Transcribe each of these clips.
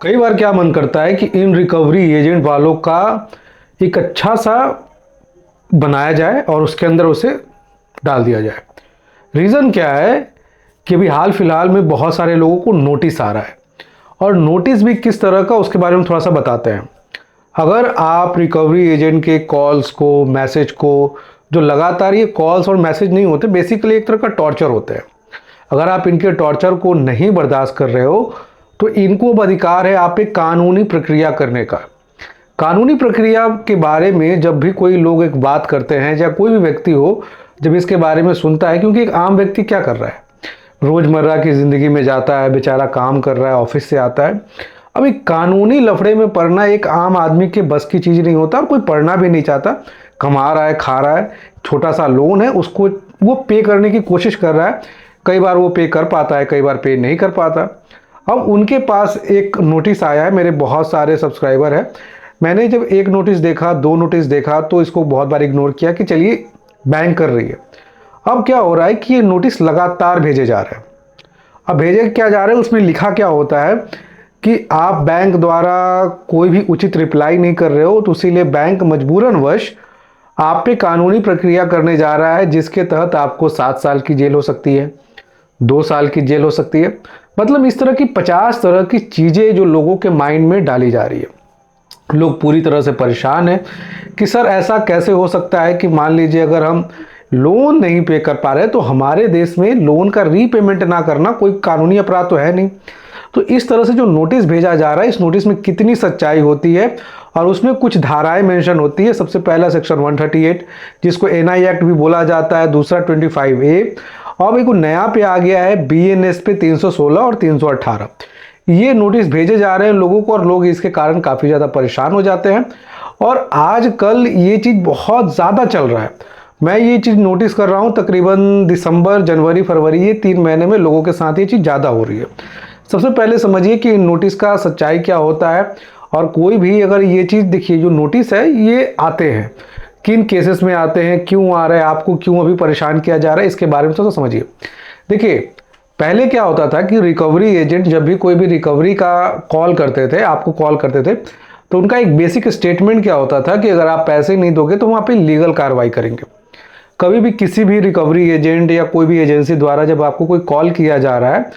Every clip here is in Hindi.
कई बार क्या मन करता है कि इन रिकवरी एजेंट वालों का एक अच्छा सा बनाया जाए और उसके अंदर उसे डाल दिया जाए। रीज़न क्या है कि अभी हाल फिलहाल में बहुत सारे लोगों को नोटिस आ रहा है, और नोटिस भी किस तरह का उसके बारे में थोड़ा सा बताते हैं। अगर आप रिकवरी एजेंट के कॉल्स को, मैसेज को, जो लगातार ये कॉल्स और मैसेज नहीं होते, बेसिकली एक तरह का टॉर्चर होते हैं। अगर आप इनके टॉर्चर को नहीं बर्दाश्त कर रहे हो तो इनको अब अधिकार है आप पे कानूनी प्रक्रिया करने का। कानूनी प्रक्रिया के बारे में जब भी कोई लोग एक बात करते हैं या कोई भी व्यक्ति हो जब इसके बारे में सुनता है, क्योंकि एक आम व्यक्ति क्या कर रहा है, रोज़मर्रा की ज़िंदगी में जाता है, बेचारा काम कर रहा है, ऑफिस से आता है। अब एक कानूनी लफड़े में पड़ना एक आम आदमी के बस की चीज़ नहीं होता, और कोई पढ़ना भी नहीं चाहता। कमा रहा है, खा रहा है, छोटा सा लोन है उसको वो पे करने की कोशिश कर रहा है। कई बार वो पे कर पाता है, कई बार पे नहीं कर पाता। अब उनके पास एक नोटिस आया है, मेरे बहुत सारे सब्सक्राइबर हैं। मैंने जब एक नोटिस देखा, दो नोटिस देखा, तो इसको बहुत बार इग्नोर किया कि चलिए बैंक कर रही है। अब क्या हो रहा है कि ये नोटिस लगातार भेजे जा रहे हैं। अब भेजे क्या जा रहे हैं, उसमें लिखा क्या होता है कि आप बैंक द्वारा कोई भी उचित रिप्लाई नहीं कर रहे हो, तो इसीलिए बैंक मजबूरनवश आप पे कानूनी प्रक्रिया करने जा रहा है, जिसके तहत आपको 7 साल की जेल हो सकती है, 2 साल की जेल हो सकती है। मतलब इस तरह की 50 तरह की चीज़ें जो लोगों के माइंड में डाली जा रही है। लोग पूरी तरह से परेशान हैं कि सर ऐसा कैसे हो सकता है कि मान लीजिए अगर हम लोन नहीं पे कर पा रहे तो हमारे देश में लोन का रीपेमेंट ना करना कोई कानूनी अपराध तो है नहीं। तो इस तरह से जो नोटिस भेजा जा रहा है, इस नोटिस में कितनी सच्चाई होती है, और उसमें कुछ धाराएं मेंशन होती है। सबसे पहला सेक्शन 138 जिसको एनआई एक्ट भी बोला जाता है, दूसरा 25A, और एक नया पे आ गया है बीएनएस पे 316 और 318। ये नोटिस भेजे जा रहे हैं लोगों को, और लोग इसके कारण काफ़ी ज़्यादा परेशान हो जाते हैं। और आजकल ये चीज़ बहुत ज़्यादा चल रहा है। मैं ये चीज़ नोटिस कर रहा हूँ तकरीबन दिसंबर, जनवरी, फरवरी, ये 3 महीने में लोगों के साथ ये चीज़ ज़्यादा हो रही है। सबसे पहले समझिए कि नोटिस का सच्चाई क्या होता है, और कोई भी अगर ये चीज़ देखिए, जो नोटिस है ये आते हैं, किन केसेस में आते हैं, क्यों आ रहे हैं, आपको क्यों अभी परेशान किया जा रहा है, इसके बारे में तो समझिए। देखिए, पहले क्या होता था कि रिकवरी एजेंट जब भी कोई भी रिकवरी का कॉल करते थे, आपको कॉल करते थे, तो उनका एक बेसिक स्टेटमेंट क्या होता था कि अगर आप पैसे नहीं दोगे तो वहाँ पे लीगल कार्रवाई करेंगे। कभी भी किसी भी रिकवरी एजेंट या कोई भी एजेंसी द्वारा जब आपको कोई कॉल किया जा रहा है,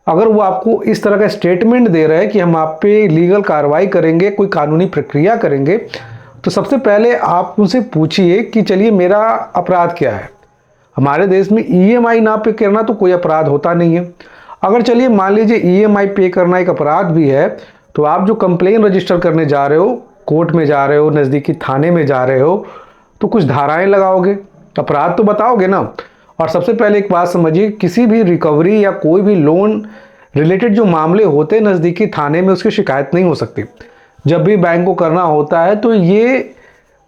अगर वो आपको इस तरह का स्टेटमेंट दे रहा है कि हम आप पे लीगल कार्रवाई करेंगे, कोई कानूनी प्रक्रिया करेंगे, तो सबसे पहले आप उनसे पूछिए कि चलिए मेरा अपराध क्या है। हमारे देश में ईएमआई ना पे करना तो कोई अपराध होता नहीं है। अगर चलिए मान लीजिए ईएमआई पे करना एक अपराध भी है, तो आप जो कंप्लेन रजिस्टर करने जा रहे हो, कोर्ट में जा रहे हो, नज़दीकी थाने में जा रहे हो, तो कुछ धाराएं लगाओगे, अपराध तो बताओगे ना। और सबसे पहले एक बात समझिए, किसी भी रिकवरी या कोई भी लोन रिलेटेड जो मामले होते हैं नज़दीकी थाने में, उसकी शिकायत नहीं हो सकती। जब भी बैंक को करना होता है तो ये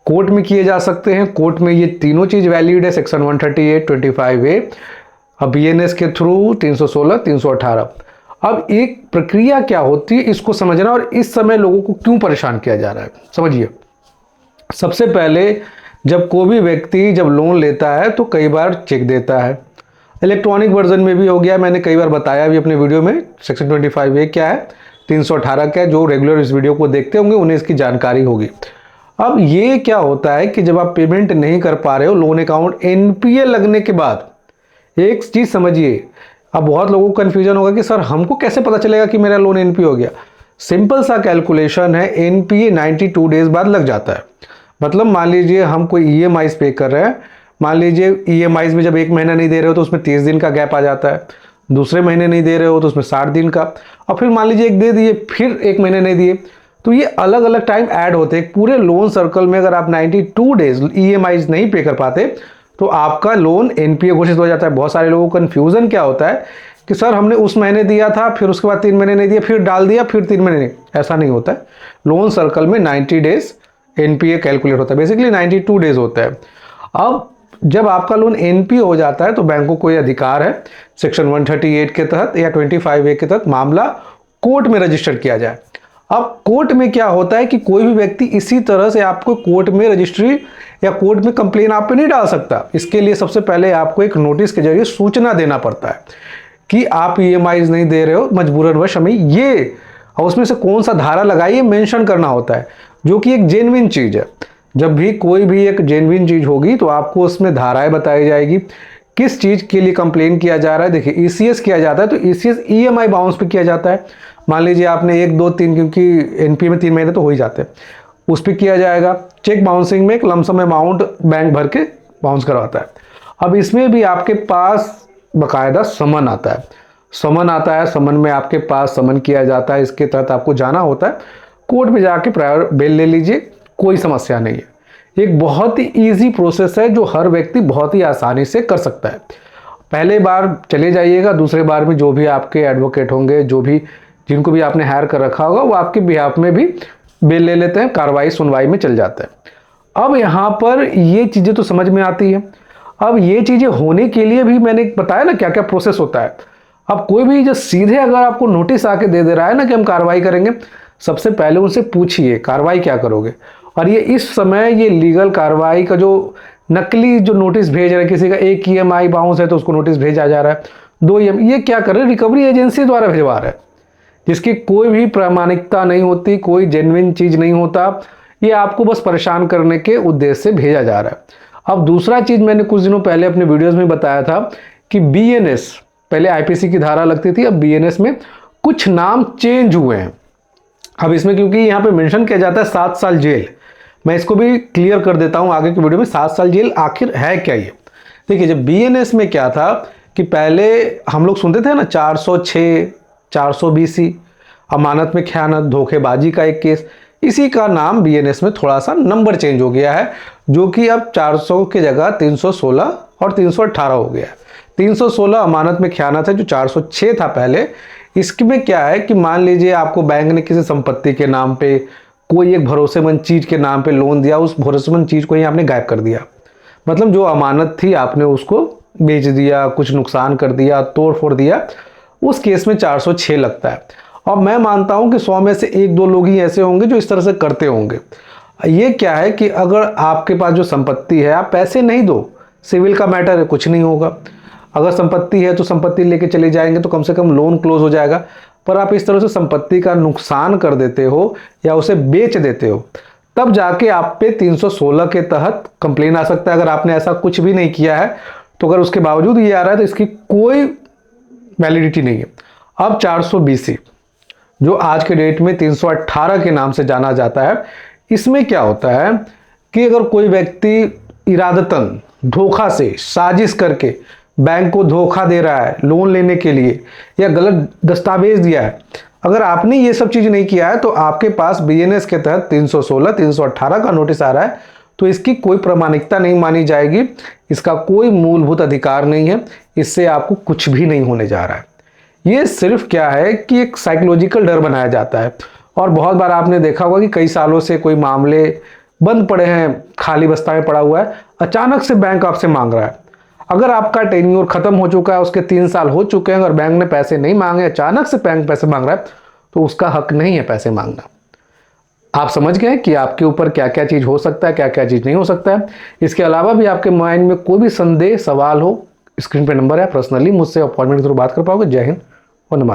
कोर्ट में किए जा सकते हैं। कोर्ट में ये तीनों चीज़ वैलिड है, सेक्शन 138, 25A, अब बीएनएस के थ्रू 316, 318। अब एक प्रक्रिया क्या होती है इसको समझना, और इस समय लोगों को क्यों परेशान किया जा रहा है समझिए। सबसे पहले जब कोई भी व्यक्ति जब लोन लेता है तो कई बार चेक देता है, इलेक्ट्रॉनिक वर्जन में भी हो गया, मैंने कई बार बताया भी अपने वीडियो में। सेक्शन 25A क्या है, 318 क्या है, जो रेगुलर इस वीडियो को देखते होंगे उन्हें इसकी जानकारी होगी। अब ये क्या होता है कि जब आप पेमेंट नहीं कर पा रहे हो, लोन अकाउंट एनपीए लगने के बाद, एक चीज़ समझिए, अब बहुत लोगों को कन्फ्यूजन होगा कि सर हमको कैसे पता चलेगा कि मेरा लोन एनपीए हो गया। सिंपल सा कैलकुलेशन है, एनपीए 92 डेज बाद लग जाता है। मतलब मान लीजिए हम कोई ईएमआईज पे कर रहे हैं, मान लीजिए ईएमआईज में जब 1 महीना नहीं दे रहे हो तो उसमें 30 दिन का गैप आ जाता है, दूसरे महीने नहीं दे रहे हो तो उसमें 60 दिन का, और फिर मान लीजिए एक दे दिए, फिर 1 महीने नहीं दिए, तो ये अलग अलग टाइम ऐड होते हैं। पूरे लोन सर्कल में अगर आप 92 डेज ईएमआईज नहीं पे कर पाते तो आपका लोन एनपीए घोषित हो जाता है। बहुत सारे लोगों को कन्फ्यूजन क्या होता है कि सर हमने उस महीने दिया था, फिर उसके बाद 3 महीने नहीं दिया, फिर डाल दिया, फिर 3 महीने नहीं। ऐसा नहीं होता है। लोन सर्कल में 90 डेज एनपीए कैलकुलेट होता है, बेसिकली 92 डेज होता है। अब जब आपका लोन एनपीए हो जाता है तो बैंकों को यह अधिकार है सेक्शन 138 के तहत या 25A के तहत मामला कोर्ट में रजिस्टर किया जाए। अब कोर्ट में क्या होता है कि कोई भी व्यक्ति इसी तरह से आपको कोर्ट में रजिस्ट्री या कोर्ट में कंप्लेन आप पे नहीं डाल सकता। इसके लिए सबसे पहले आपको एक नोटिस के जरिए सूचना देना पड़ता है कि आप ईएमआईज नहीं दे रहे हो, मजबूरनवश हमें ये और उसमें से कौन सा धारा लगाई है मेंशन करना होता है, जो कि एक जेन्युइन चीज़ है। जब भी कोई भी एक जेन्युइन चीज़ होगी तो आपको उसमें धाराएं बताई जाएगी, किस चीज़ के लिए कंप्लेन किया जा रहा है। देखिए ईसीएस किया जाता है तो ईसीएस ईएमआई बाउंस पे किया जाता है। मान लीजिए आपने 1 2 3, क्योंकि एनपीए में 3 महीने तो हो ही जाते हैं, उस पर किया जाएगा। चेक बाउंसिंग में एक लमसम अमाउंट बैंक भर के बाउंस करवाता है। अब इसमें भी आपके पास बकायदा समन आता है, समन में आपके पास समन किया जाता है, इसके तहत आपको जाना होता है, कोर्ट में जाके प्रायर बेल ले लीजिए, कोई समस्या नहीं है। एक बहुत ही ईजी प्रोसेस है जो हर व्यक्ति बहुत ही आसानी से कर सकता है। पहले बार चले जाइएगा, दूसरे बार में जो भी आपके एडवोकेट होंगे, जो भी जिनको भी आपने हायर कर रखा होगा, वो आपके बिहाफ में भी बेल ले लेते हैं, कार्रवाई सुनवाई में चल जाता है। अब यहाँ पर ये चीज़ें तो समझ में आती है। अब ये चीज़ें होने के लिए भी मैंने बताया ना क्या क्या प्रोसेस होता है। अब कोई भी जो सीधे अगर आपको नोटिस आके दे दे रहा है ना कि हम कार्रवाई करेंगे, सबसे पहले उनसे पूछिए कार्रवाई क्या करोगे। और ये इस समय ये लीगल कार्रवाई का जो नकली जो नोटिस भेज रहा है, किसी का 1 ईएमआई बाउंस है तो उसको नोटिस भेजा जा रहा है, 2 ये क्या कर रहे हैं, रिकवरी एजेंसी द्वारा भिजवा रहा है, जिसकी कोई भी प्रामाणिकता नहीं होती, कोई जेन्युइन चीज़ नहीं होता। ये आपको बस परेशान करने के उद्देश्य से भेजा जा रहा है। अब दूसरा चीज़ मैंने कुछ दिनों पहले अपने वीडियोस में बताया था कि बीएनएस, पहले आईपीसी की धारा लगती थी, अब बीएनएस में कुछ नाम चेंज हुए हैं। अब इसमें क्योंकि यहाँ पे मेंशन किया जाता है 7 साल जेल, मैं इसको भी क्लियर कर देता हूँ आगे की वीडियो में। 7 साल जेल आखिर है क्या ये? देखिए जब बीएनएस में क्या था कि पहले हम लोग सुनते थे ना 406, 420 अमानत में खयानत, धोखेबाजी का एक केस, इसी का नाम बीएनएस में थोड़ा सा नंबर चेंज हो गया है, जो कि अब 400 की जगह 316 और 318 हो गया है। 316 अमानत में खयानत है, जो 406 था पहले। इसमें क्या है कि मान लीजिए आपको बैंक ने किसी संपत्ति के नाम पे, कोई एक भरोसेमंद चीज़ के नाम पे लोन दिया, उस भरोसेमंद चीज़ को ही आपने गायब कर दिया, मतलब जो अमानत थी आपने उसको बेच दिया, कुछ नुकसान कर दिया, तोड़ फोड़ दिया, उस केस में 406 लगता है। और मैं मानता हूं कि 100 में से 1-2 लोग ही ऐसे होंगे जो इस तरह से करते होंगे। ये क्या है कि अगर आपके पास जो संपत्ति है, आप पैसे नहीं दो, सिविल का मैटर है, कुछ नहीं होगा। अगर संपत्ति है तो संपत्ति लेके चले जाएंगे तो कम से कम लोन क्लोज हो जाएगा। पर आप इस तरह से संपत्ति का नुकसान कर देते हो या उसे बेच देते हो, तब जाके आप पे 316 के तहत कंप्लेन आ सकता है। अगर आपने ऐसा कुछ भी नहीं किया है तो अगर उसके बावजूद ये आ रहा है तो इसकी कोई वैलिडिटी नहीं है। अब 420 जो आज के डेट में 318 के नाम से जाना जाता है, इसमें क्या होता है कि अगर कोई व्यक्ति इरादतन धोखा से साजिश करके बैंक को धोखा दे रहा है लोन लेने के लिए, या गलत दस्तावेज दिया है, अगर आपने ये सब चीज़ नहीं किया है तो आपके पास बीएनएस के तहत 316, 318 का नोटिस आ रहा है, तो इसकी कोई प्रामाणिकता नहीं मानी जाएगी, इसका कोई मूलभूत अधिकार नहीं है, इससे आपको कुछ भी नहीं होने जा रहा है। ये सिर्फ क्या है कि एक साइकोलॉजिकल डर बनाया जाता है। और बहुत बार आपने देखा होगा कि कई सालों से कोई मामले बंद पड़े हैं, खाली बस्ता में पड़ा हुआ है, अचानक से बैंक आपसे मांग रहा है। अगर आपका टेन्योर खत्म हो चुका है, उसके 3 साल हो चुके हैं, अगर बैंक ने पैसे नहीं मांगे, अचानक से बैंक पैसे मांग रहा है, तो उसका हक नहीं है पैसे मांगना। आप समझ गए कि आपके ऊपर क्या क्या चीज़ हो सकता है, क्या क्या चीज़ नहीं हो सकता है। इसके अलावा भी आपके माइंड में कोई भी संदेह सवाल हो, स्क्रीन पे नंबर है, पर्सनली मुझसे अपॉइंटमेंट के थ्रू बात कर पाओगे। जय हिंद, वंदे मातरम।